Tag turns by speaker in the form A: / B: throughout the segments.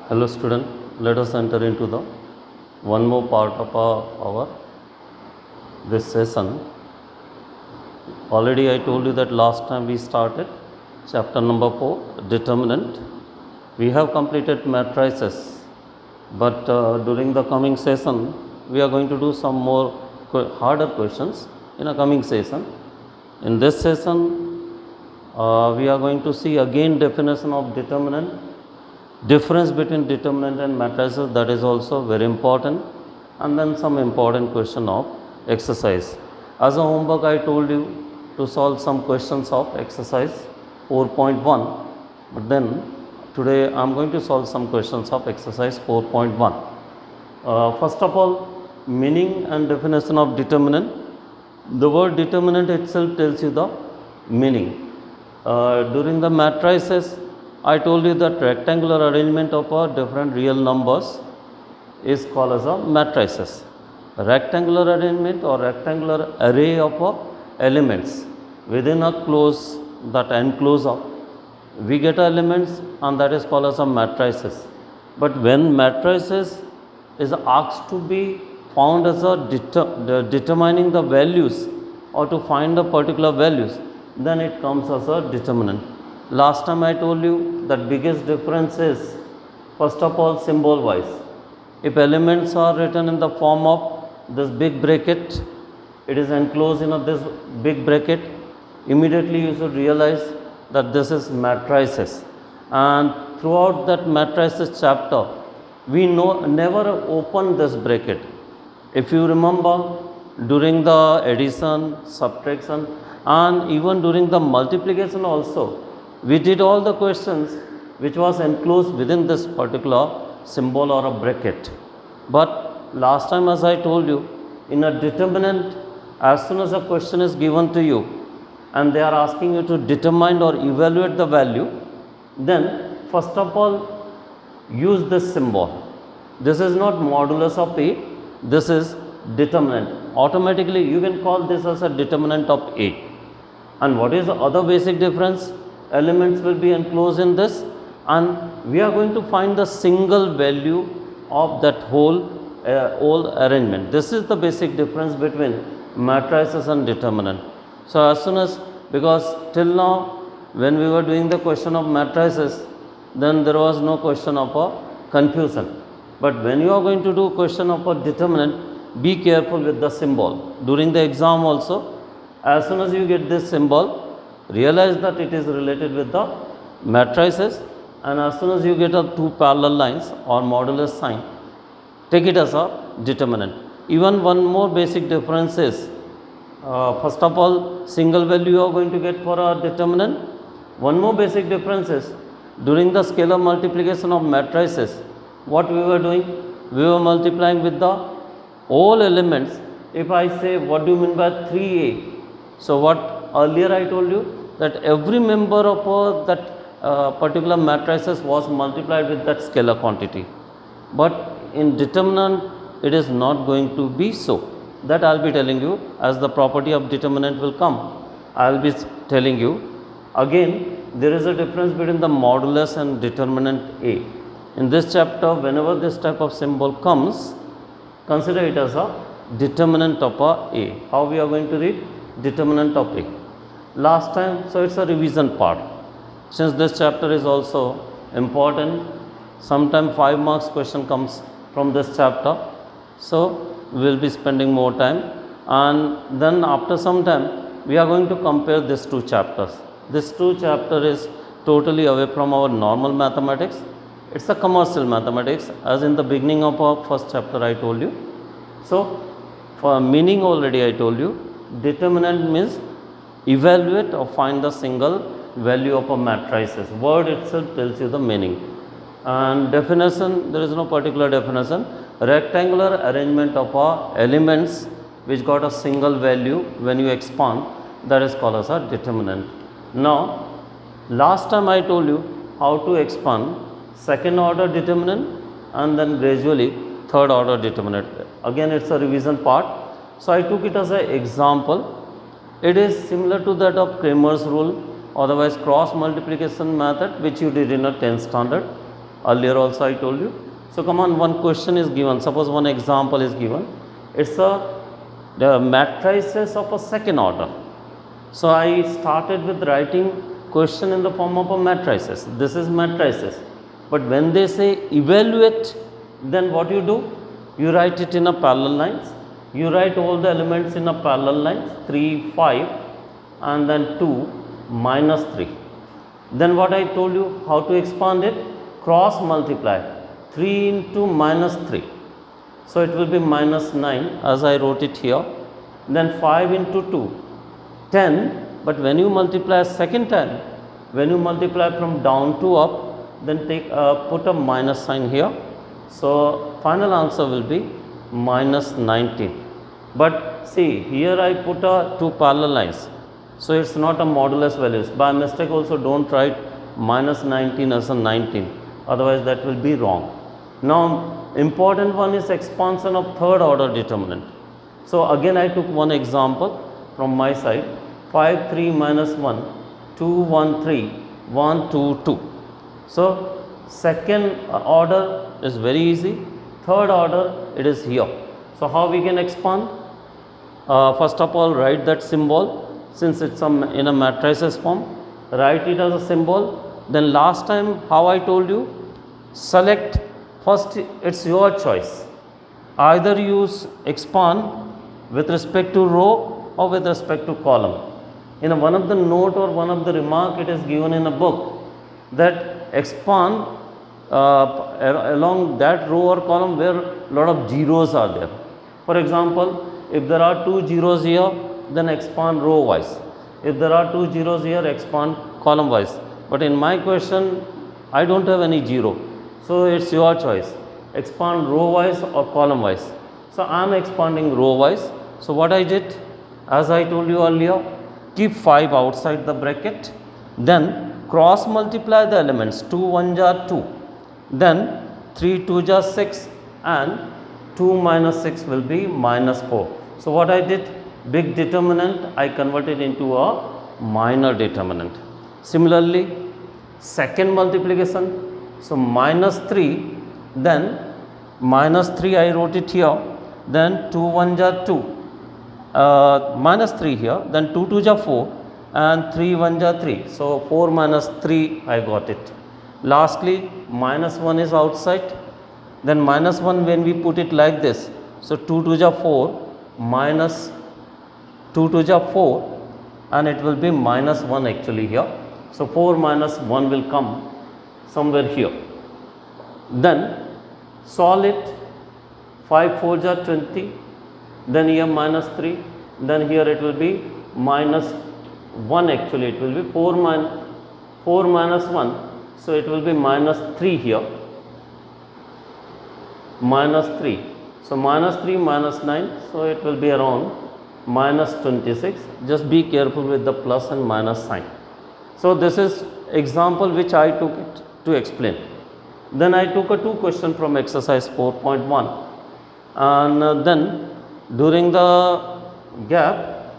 A: Hello student, let us enter into the one more part of our this session. Already I told you that last time we started chapter number 4, determinant. We have completed matrices, but during the coming session we are going to do some more harder questions in a coming session. In this session we are going to see again definition of determinant, difference between determinant and matrices, that is also very important, and then some important question of exercise. As a homework I told you to solve some questions of exercise 4.1, but then today I am going to solve some questions of exercise 4.1. First of all, meaning and definition of determinant. The word determinant itself tells you the meaning. During the matrices I told you that rectangular arrangement of different real numbers is called as a matrices. Rectangular arrangement or rectangular array of elements within a close, that enclosure, we get elements, and that is called as a matrices. But when matrices is asked to be found as a determining the values or to find the particular values, then it comes as a determinant. Last time I told you that biggest difference is, first of all, symbol wise. If elements are written in the form of this big bracket, it is enclosed in this big bracket, immediately you should realize that this is matrices. And throughout that matrices chapter, we never open this bracket. If you remember, during the addition, subtraction, and even during the multiplication also, we did all the questions which was enclosed within this particular symbol or a bracket. But last time, as I told you, in a determinant, as soon as a question is given to you and they are asking you to determine or evaluate the value, then first of all use this symbol. This is not modulus of A, this is determinant. Automatically you can call this as a determinant of A. And what is the other basic difference? Elements will be enclosed in this, and we are going to find the single value of that whole arrangement. This is the basic difference between matrices and determinant. So as soon as, because till now when we were doing the question of matrices, then there was no question of a confusion. But when you are going to do question of a determinant, be careful with the symbol. During the exam also, as soon as you get this symbol, realize that it is related with the matrices, and as soon as you get two parallel lines or modulus sign, take it as a determinant. Even one more basic difference is, first of all, single value you are going to get for a determinant. One more basic difference is, during the scalar multiplication of matrices, what we were doing? We were multiplying with the all elements. If I say, what do you mean by 3A? So what earlier I told you, that every member of that particular matrices was multiplied with that scalar quantity. But in determinant, it is not going to be so. That I will be telling you as the property of determinant will come. I will be telling you. Again, there is a difference between the modulus and determinant A. In this chapter, whenever this type of symbol comes, consider it as a determinant of A. How we are going to read? Determinant of A. Last time, so it's a revision part. Since this chapter is also important, sometime 5 marks question comes from this chapter, so we will be spending more time, and then after some time we are going to compare these two chapters. This two chapter is totally away from our normal mathematics. It's a commercial mathematics, as in the beginning of our first chapter I told you. So for meaning already I told you, determinant means evaluate or find the single value of a matrices. Word itself tells you the meaning. And definition, there is no particular definition. Rectangular arrangement of elements which got a single value when you expand, that is called as a determinant. Now last time I told you how to expand second order determinant and then gradually third order determinant. Again it's a revision part, so I took it as an example. It is similar to that of Cramer's rule, otherwise cross multiplication method, which you did in a 10th standard. Earlier also I told you. So come on, one question is given. Suppose one example is given. It's the matrices of a second order. So I started with writing question in the form of a matrices. This is matrices. But when they say evaluate, then what you do? You write it in a parallel lines. You write all the elements in a parallel lines, 3, 5 and then 2 minus 3. Then what I told you, how to expand it? Cross multiply 3 into minus 3. So it will be minus 9 as I wrote it here. Then 5 into 2, 10. But when you multiply second time, when you multiply from down to up, then put a minus sign here. So final answer will be minus 19. But see, here I put two parallel lines. So it's not a modulus values. By mistake also don't write minus 19 as a 19. Otherwise that will be wrong. Now important one is expansion of third order determinant. So again I took one example from my side. 5, 3 minus 1, 2, 1, 3, 1, 2, 2. So second order is very easy. Third order it is here. So how we can expand? First of all, write that symbol. Since it's in a matrices form, write it as a symbol. Then last time how I told you, select first, it's your choice. Either use expand with respect to row or with respect to column. In one of the note or one of the remark it is given in a book that expand along that row or column where lot of zeros are there. For example, if there are 2 zeros here, then expand row wise. If there are 2 zeros here, expand column wise. But in my question, I don't have any zero. So it's your choice. Expand row wise or column wise. So I am expanding row wise. So what I did, as I told you earlier, keep 5 outside the bracket. Then cross multiply the elements. 2 1 jar 2. Then 3 2 jar 6 and 2 minus 6 will be minus 4. So what I did, big determinant I converted into a minor determinant. Similarly, second multiplication. So minus 3, then minus 3 I wrote it here, then 2 1 jar 2, minus 3 here, then 2 2 jar 4 and 3 1 jar 3. So 4 minus 3 I got it. Lastly, minus 1 is outside, then minus 1 when we put it like this. So 2 2 jar 4 minus 2 2 jar 4 and it will be minus 1 actually here. So 4 minus 1 will come somewhere here. Then solve it. 5 4 jar 20, then here minus 3, then here it will be minus 1 actually, it will be 4 minus 1, so it will be minus 3 here, minus 3. So minus 3 minus 9, so it will be around minus 26. Just be careful with the plus and minus sign. So this is example which I took it to explain. Then I took a 2 question from exercise 4.1 and then during the gap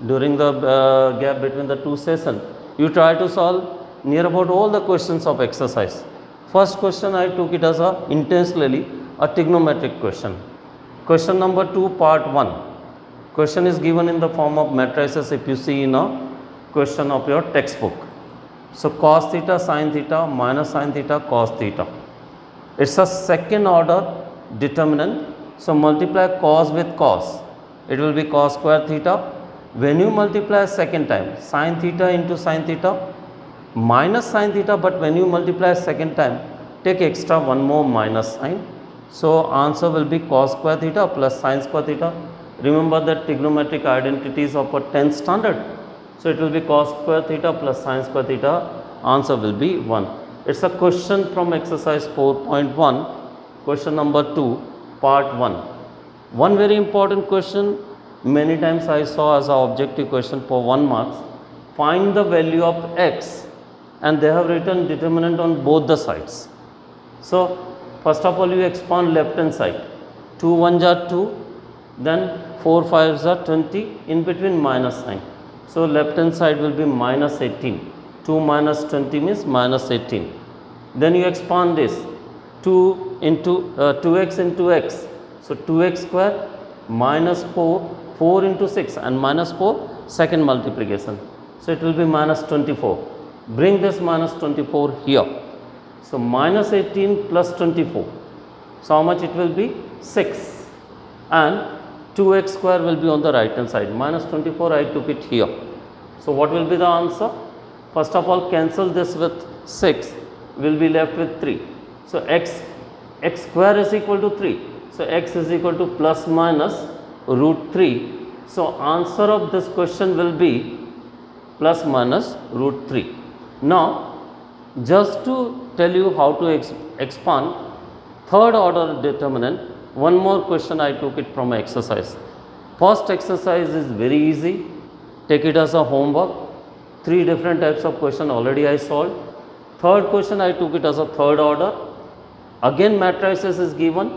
A: between the 2 sessions, you try to solve near about all the questions of exercise. First question I took it as intentionally a trigonometric question. Question number 2 part 1. Question is given in the form of matrices if you see in a question of your textbook. So cos theta, sin theta, minus sin theta, cos theta. It's a second order determinant. So multiply cos with cos. It will be cos square theta. When you multiply second time, sin theta into sin theta, minus sin theta, but when you multiply second time, take extra one more minus sign. So answer will be cos square theta plus sin square theta. Remember that trigonometric identities of a 10th standard. So it will be cos square theta plus sin square theta. Answer will be 1. It's a question from exercise 4.1, question number 2, part 1. One very important question, many times I saw as an objective question for 1 marks. Find the value of x, and they have written determinant on both the sides. So first of all you expand left hand side. 2 1 jar 2, then 4 5 jar 20, in between minus sign. So left hand side will be minus 18. 2 minus 20 means minus 18. Then you expand this 2 into 2x into x. So 2x square minus 4 into 6 and minus 4 second multiplication. So it will be minus 24. Bring this minus 24 here. So minus 18 plus 24. So how much it will be? 6. And 2x square will be on the right hand side. Minus 24 I took it here. So what will be the answer? First of all, cancel this with 6. Will be left with 3. So x square is equal to 3. So x is equal to plus minus root 3. So answer of this question will be plus minus root 3. Now just to tell you how to expand third order determinant, one more question I took it from exercise. First exercise is very easy. Take it as a homework. 3 different types of question already I solved. Third question I took it as a third order. Again matrices is given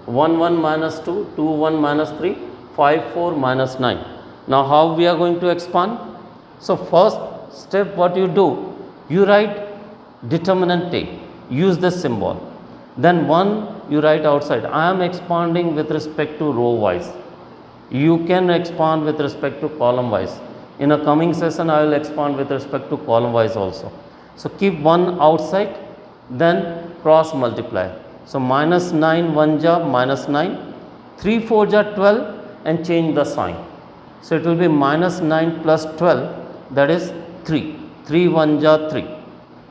A: 1 1 minus 2, 2 1 minus 3, 5 4 minus 9. Now how we are going to expand? So first step what you do, you write determinant A, use this symbol. Then 1 you write outside. I am expanding with respect to row wise. You can expand with respect to column wise. In a coming session I will expand with respect to column wise also. So keep 1 outside, then cross multiply. So minus 9 1 ja minus 9, 3 4 ja 12 and change the sign. So it will be minus 9 plus 12, that is 3. 3 1 ja 3.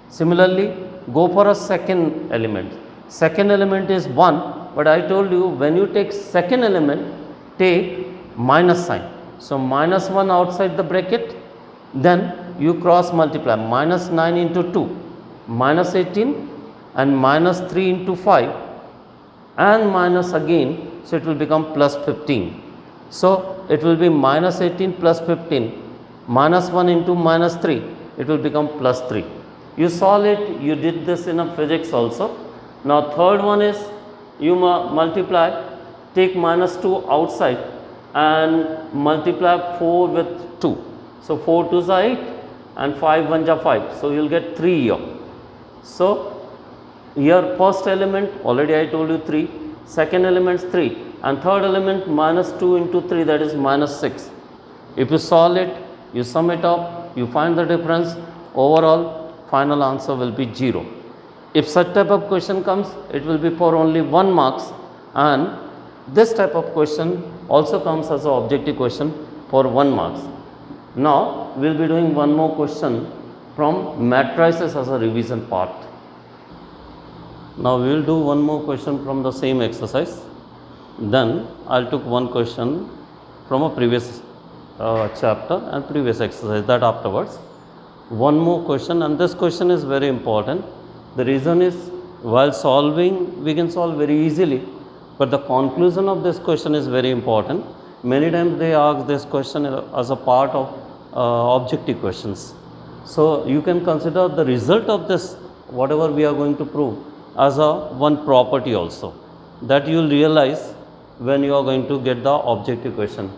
A: Similarly, go for a second element. Second element is 1, but I told you when you take second element, take minus sign. So minus 1 outside the bracket, then you cross multiply. Minus 9 into 2, minus 18 and minus 3 into 5 and minus again, so it will become plus 15. So it will be minus 18 plus 15, minus 1 into minus 3, it will become plus 3. You solve it, you did this in a physics also. Now third one is you multiply, take minus 2 outside and multiply 4 with 2. So 4 2s are 8 and 5 1s are 5. So you will get 3 here. So here first element already I told you 3, second element is 3 and third element minus 2 into 3, that is minus 6. If you solve it, you sum it up, you find the difference, overall final answer will be 0. If such type of question comes, it will be for only 1 marks, and this type of question also comes as an objective question for 1 marks. Now we will be doing one more question from matrices as a revision part. Now we will do one more question from the same exercise. Then I will took one question from a previous chapter and previous exercise, that afterwards. One more question, and this question is very important. The reason is, while solving we can solve very easily, but the conclusion of this question is very important. Many times they ask this question as a part of objective questions. So you can consider the result of this, whatever we are going to prove, as a one property also, that you will realize when you are going to get the objective question.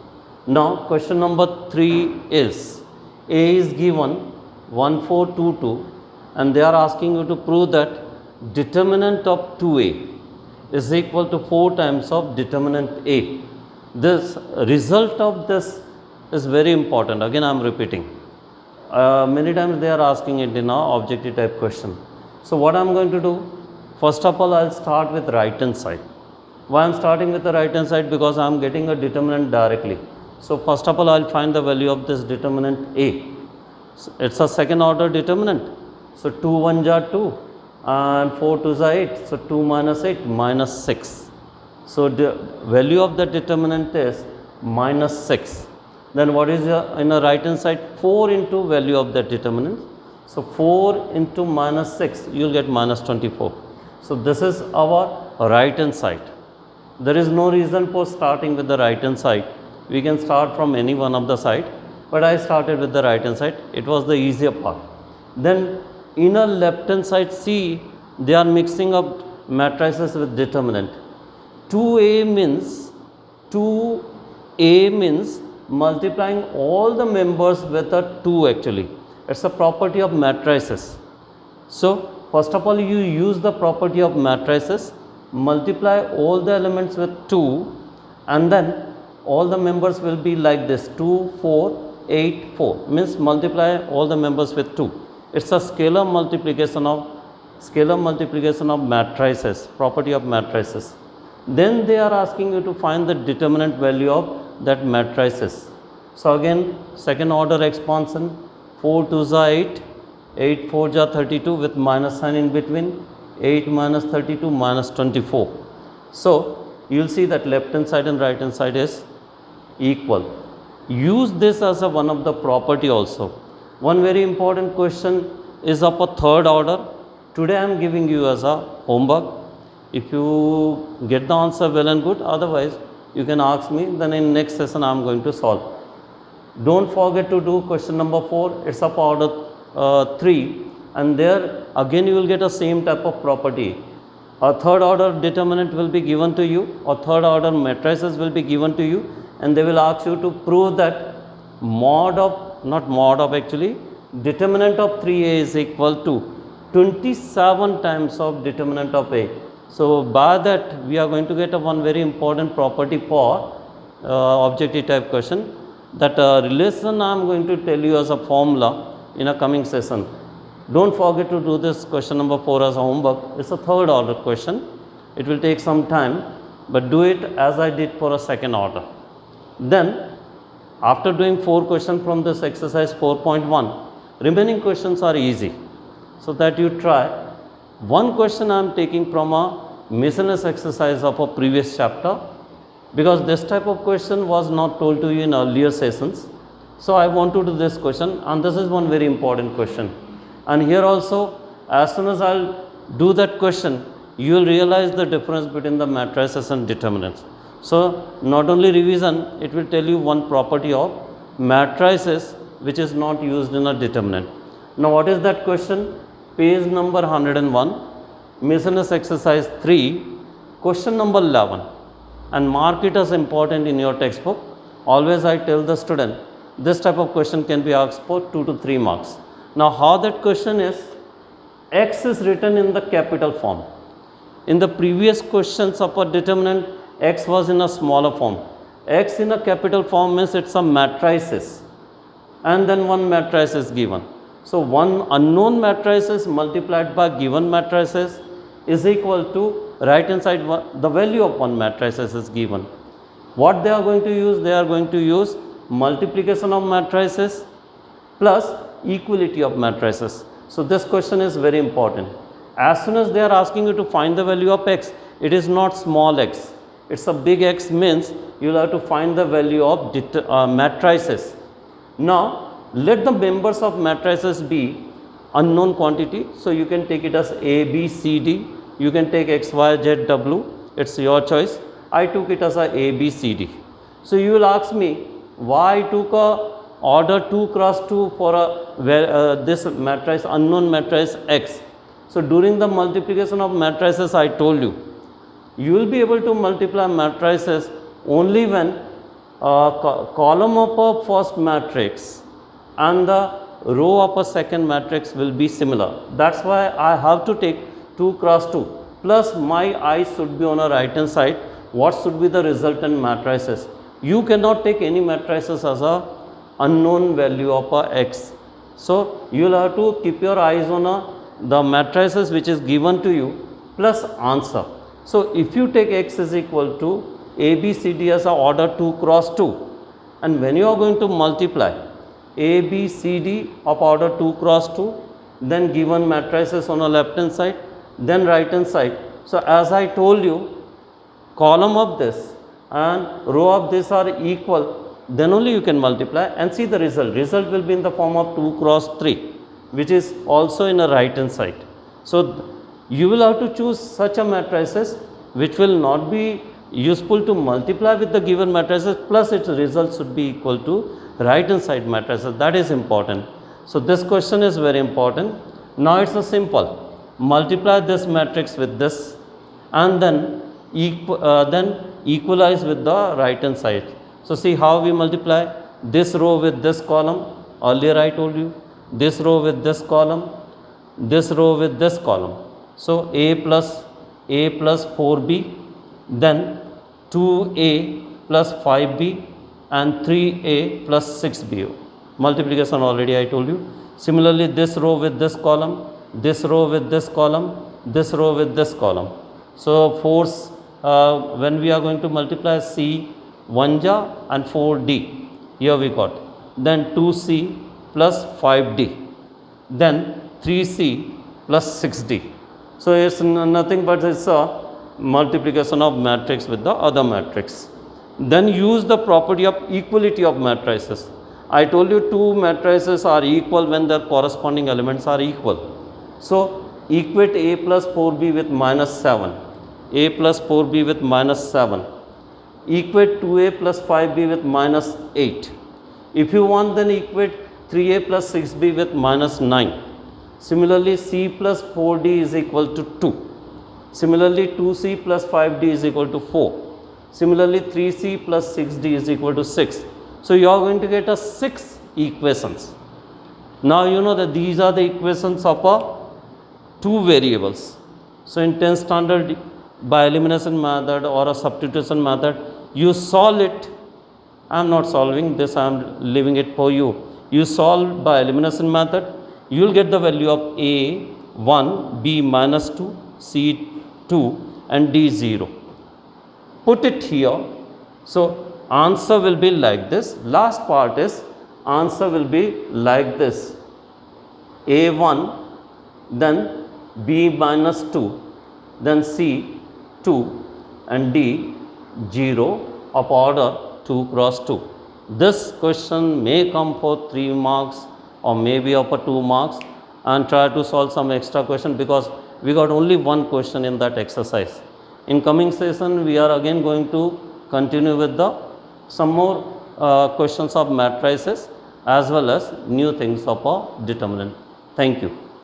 A: Now question number 3 is, A is given 1 4 2 2 and they are asking you to prove that determinant of 2A is equal to 4 times of determinant A. This result of this is very important. Again I am repeating. Many times they are asking it in a objective type question. So what I am going to do, first of all I will start with right hand side. Why I am starting with the right hand side? Because I am getting a determinant directly. So first of all I will find the value of this determinant A. So it is a second order determinant. So 2 1s are 2 and 4 2s are 8. So 2 minus 8 minus 6. So the value of the determinant is minus 6. Then what is in the right hand side? 4 into value of the determinant. So 4 into minus 6, you will get minus 24. So this is our right hand side. There is no reason for starting with the right hand side. We can start from any one of the side, but I started with the right hand side. It was the easier part. Then inner left hand side, see, they are mixing up matrices with determinant. 2A means multiplying all the members with a 2 actually. It is a property of matrices. So First of all, you use the property of matrices, multiply all the elements with 2, and then all the members will be like this: 2, 4, 8, 4. Means multiply all the members with 2. It's a scalar multiplication of matrices, property of matrices. Then they are asking you to find the determinant value of that matrices. So again, second order expansion, 4 2s are 8, 8 4s are 32 with minus sign in between, 8 minus 32 minus 24. So you will see that left hand side and right hand side is equal. Use this as a one of the property also. One very important question is of a third order. Today I am giving you as a homework. If you get the answer, well and good, otherwise you can ask me, then in next session I am going to solve. Don't forget to do question number 4, it's of order 3, and there again you will get a same type of property. A third order determinant will be given to you, or third order matrices will be given to you, and they will ask you to prove that determinant of 3a is equal to 27 times of determinant of a. So by that we are going to get a one very important property for objective type question. That relation I am going to tell you as a formula in a coming session. Don't forget to do this question number 4 as a homework. It's a third order question. It will take some time, but do it as I did for a second order. Then after doing 4 questions from this exercise 4.1, remaining questions are easy. So that you try. One question I am taking from a miscellaneous exercise of a previous chapter, because this type of question was not told to you in earlier sessions. So I want to do this question, and this is one very important question. And here also, as soon as I'll do that question, you will realize the difference between the matrices and determinants. So not only revision, it will tell you one property of matrices which is not used in a determinant. Now what is that question? Page number 101, miscellaneous exercise 3, question number 11, and mark it as important in your textbook. Always I tell the student, this type of question can be asked for 2 to 3 marks. Now how that question is, x is written in the capital form. In the previous questions of a determinant, x was in a smaller form. X in a capital form means it's a matrices, and then one matrice is given. So one unknown matrices multiplied by given matrices is equal to right hand side the value of one matrices is given. What they are going to use? They are going to use multiplication of matrices plus equality of matrices. So this question is very important. As soon as they are asking you to find the value of x, it is not small x, it's a big X, means you will have to find the value of matrices. Now let the members of matrices be unknown quantity, so you can take it as A, B, C, D, you can take X, Y, Z, W, it's your choice. I took it as a B, C, D. So you will ask me why I took a order 2 cross 2 for this matrix, unknown matrix X. So during the multiplication of matrices, I told you, you will be able to multiply matrices only when column of a first matrix and the row of a second matrix will be similar. That's why I have to take 2 cross 2, plus my eyes should be on a right hand side. What should be the resultant matrices? You cannot take any matrices as a unknown value of a x. So you will have to keep your eyes on the matrices which is given to you plus answer. So if you take x is equal to A, B, C, D as a order 2 cross 2, and when you are going to multiply A, B, C, D of order 2 cross 2, then given matrices on the left hand side, then right hand side. So as I told you, column of this and row of this are equal, then only you can multiply and see the result. Result will be in the form of 2 cross 3, which is also in a right hand side. So you will have to choose such a matrices which will not be useful to multiply with the given matrices, plus its result should be equal to right hand side matrices. That is important. So this question is very important. Now it's a simple. Multiply this matrix with this and then equalize with the right hand side. So see how we multiply this row with this column. Earlier I told you, this row with this column, this row with this column. So A plus 4B, then 2A plus 5B and 3A plus 6B. Multiplication already I told you. Similarly, this row with this column, this row with this column, this row with this column. So force when we are going to multiply C 1ja and 4D, here we got, then 2C plus 5D, then 3C plus 6D. So it's nothing but it's a multiplication of matrix with the other matrix. Then use the property of equality of matrices. I told you two matrices are equal when their corresponding elements are equal. So equate A plus 4B with minus 7, A plus 4B with minus 7, equate 2A plus 5B with minus 8. If you want, then equate 3A plus 6B with minus 9. Similarly, C plus 4D is equal to 2. Similarly, 2C plus 5D is equal to 4. Similarly, 3C plus 6D is equal to 6. So you are going to get a 6 equations. Now you know that these are the equations of two variables. So in 10th standard, by elimination method or a substitution method, you solve it. I am not solving this, I am leaving it for you. You solve by elimination method, you will get the value of A 1, B minus 2, C 2 and D 0. Put it here. So answer will be like this. Last part is answer will be like this. A1, then B minus 2, then C 2 and D 0 of order 2 cross 2. This question may come for 3 marks or maybe up to 2 marks, and try to solve some extra question because we got only one question in that exercise. In coming session, we are again going to continue with some more questions of matrices as well as new things of a determinant. Thank you.